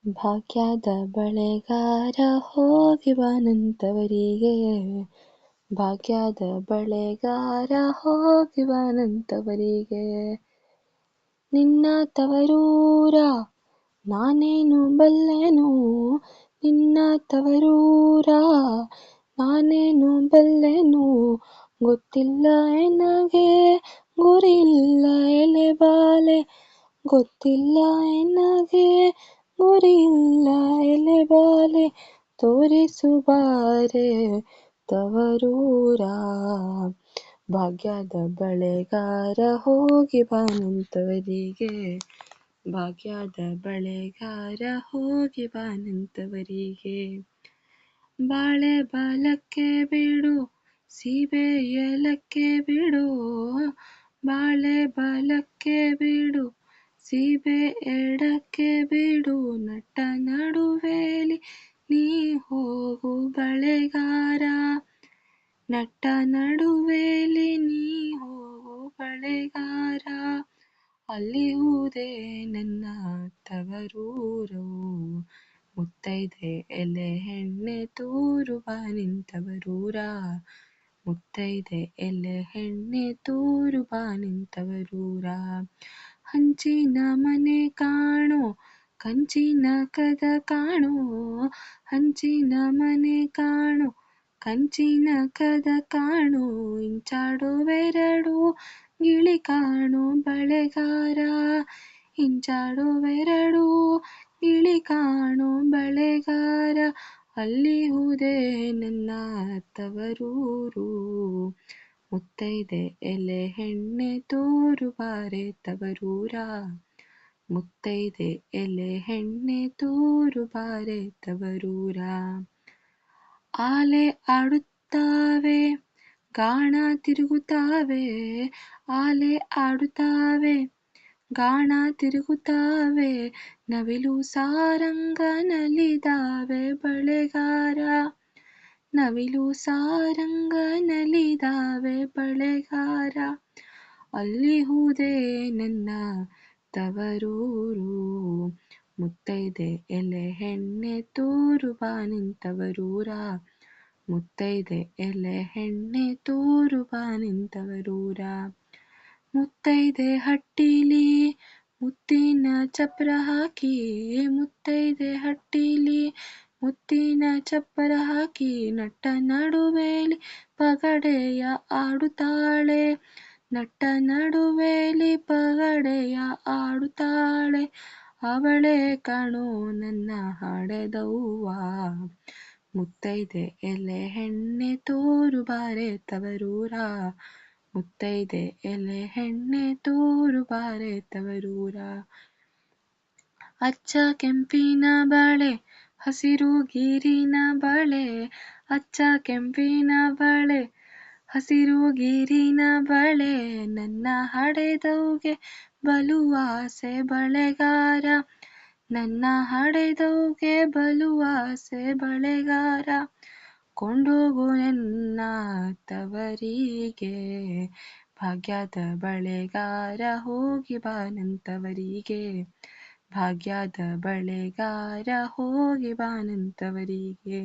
ಭಾಗ್ಯದ ಬಳೆಗಾರ ಹೋಗಿ ಬಾನಂತವರಿಗೆ, ಭಾಗ್ಯದ ಬಳೆಗಾರ ಹೋಗಿ ಬಾನಂತವರಿಗೆ. ನಿನ್ನ ತವರೂರ ನಾನೇನು ಬಲ್ಲೆನು, ನಿನ್ನ ತವರೂರ ನಾನೇನು ಬಲ್ಲೆನು, ಗೊತ್ತಿಲ್ಲ ಎನಗೆ ಗುರಿಯಿಲ್ಲ ಎಲೆಬಾಲೆ, ಗೊತ್ತಿಲ್ಲ ಎನಗೆ ಗುರಿಯಿಲ್ಲ ಎಲೆಬಾಲೆ, ತೋರಿಸು ಬಾರೆ ತವರೂರ. ಭಾಗ್ಯದ ಬಳೆಗಾರ ಹೋಗಿ ಬಾನಂತವರಿಗೆ, ಭಾಗ್ಯದ ಬಳೆಗಾರ ಹೋಗಿ ಬಾನಂತವರಿಗೆ. ಬಾಳೆ ಬಾಲಕ್ಕೆ ಬಿಡು ಸೀಬೆ ಎಲಕ್ಕೆ ಬಿಡು, ಬಾಳೆ ಬಾಲಕ್ಕೆ ಬಿಡು ಸೀಬೆ ಎಡಕ್ಕೆ ಬಿಡು, ನಟ್ಟ ನಡುವೆಲಿ ನೀ ಹೋಗು ಬಳೆಗಾರ, ನಟ್ಟ ನಡುವೆಲಿ ನೀ ಹೋಗು ಬಳೆಗಾರ. ಅಲ್ಲಿಹುದೇ ನನ್ನ ತವರೂರು, ಮುತ್ತೈದೆ ಎಲೆ ಹೆಣ್ಣೆ ತೂರು ಬಾನಿಂತವರೂರ, ಮುತ್ತೈದೆ ಎಲೆ ಹೆಣ್ಣೆ ತೂರು ಬಾನಿಂತವರೂರ. ಹಂಚಿನ ಮನೆ ಕಾಣೋ ಕಂಚಿನ ಕದ ಕಾಣೋ, ಹಂಚಿನ ಮನೆ ಕಾಣೋ ಕಂಚಿನ ಕದ ಕಾಣೋ, ಇಂಚಾಡೋವೆರಡು ಗಿಳಿ ಕಾಣೋ ಬಳೆಗಾರ, ಇಂಚಾಡೋವೆರಡು ಗಿಳಿ ಕಾಣೋ ಬಳೆಗಾರ. ಅಲ್ಲಿಹುದೇ ನನ್ನ ತವರೂರು, ಮುತ್ತೈದೆ ಎಲೆ ಹೆಣ್ಣೆ ತೋರು ಬಾರೆ ತವರೂರ, ಮುತ್ತೈದೆ ಎಲೆ ಹೆಣ್ಣೆ ತೋರು ಬಾರೆ ತವರೂರ. ಆಲೆ ಆಡುತ್ತಾವೆ ಗಾಣ ತಿರುಗುತ್ತಾವೆ, ಆಲೆ ಆಡುತ್ತಾವೆ ಗಾಣ ತಿರುಗುತ್ತಾವೆ, ನವಿಲು ಸಾರಂಗ ನಲಿದಾವೆ ಬಳೆಗಾರ, ನವಿಲು ಸಾರಂಗ ನಲಿದಾವೆ ಬಳೆಗಾರ. ಅಲ್ಲಿಹುದೇ ನನ್ನ ತವರೂರು, ಮುತ್ತೈದೆ ಎಲೆ ಹೆಣ್ಣೆ ತೋರು ಬಾನಿಂತವರೂರ, ಮುತ್ತೈದೆ ಎಲೆ ಹೆಣ್ಣೆ ತೋರು ಬಾನಿಂತವರೂರ. ಮುತ್ತೈದೆ ಹಟ್ಟಿಲಿ ಮುತ್ತಿನ ಚಪ್ಪರ ಹಾಕಿ, ಮುತ್ತೈದೆ ಹಟ್ಟಿಲಿ ಮುತ್ತಿನ ಚಪ್ಪರ ಹಾಕಿ, ನಟ್ಟ ನಡುವೆಲಿ ಪಗಡೆಯ ಆಡುತ್ತಾಳೆ, ನಟ್ಟ ನಡುವೆಲಿ ಪಗಡೆಯ ಆಡುತ್ತಾಳೆ, ಅವಳೇ ಕಣೋ ನನ್ನ ಹಡೆದವ್ವ. ಮುತ್ತೈದೆ ಎಲೆ ಹೆಣ್ಣೆ ತೋರು ಬಾರೆ ತವರೂರ, ಮುತ್ತೈದೆ ಎಲೆ ಹೆಣ್ಣೆ ತೋರು ಬಾರೆ ತವರೂರ. ಅಚ್ಚ ಕೆಂಪಿನ ಬಳೆ ಹಸಿರು ಗೀರಿನ ಬಳೆ, ಅಚ್ಚ ಕೆಂಪಿನ ಬಳೆ ಹಸಿರು ಗೀರಿನ ಬಳೆ, ನನ್ನ ಹಡೆದವ್ಗೆ ಬಲು ಆಸೆ ಬಳೆಗಾರ, ನನ್ನ ಹಡೆದವ್ಗೆ ಬಲು ಆಸೆ ಬಳೆಗಾರ. ಕೊಂಡೋಗು ನನ್ನ ತವರಿಗೆ, ಭಾಗ್ಯದ ಬಳೆಗಾರ ಹೋಗಿ ಬಾನಂತವರಿಗೆ, ಭಾಗ್ಯದ ಬಳೆಗಾರ ಹೋಗಿ ಬಾನಂತವರಿಗೆ.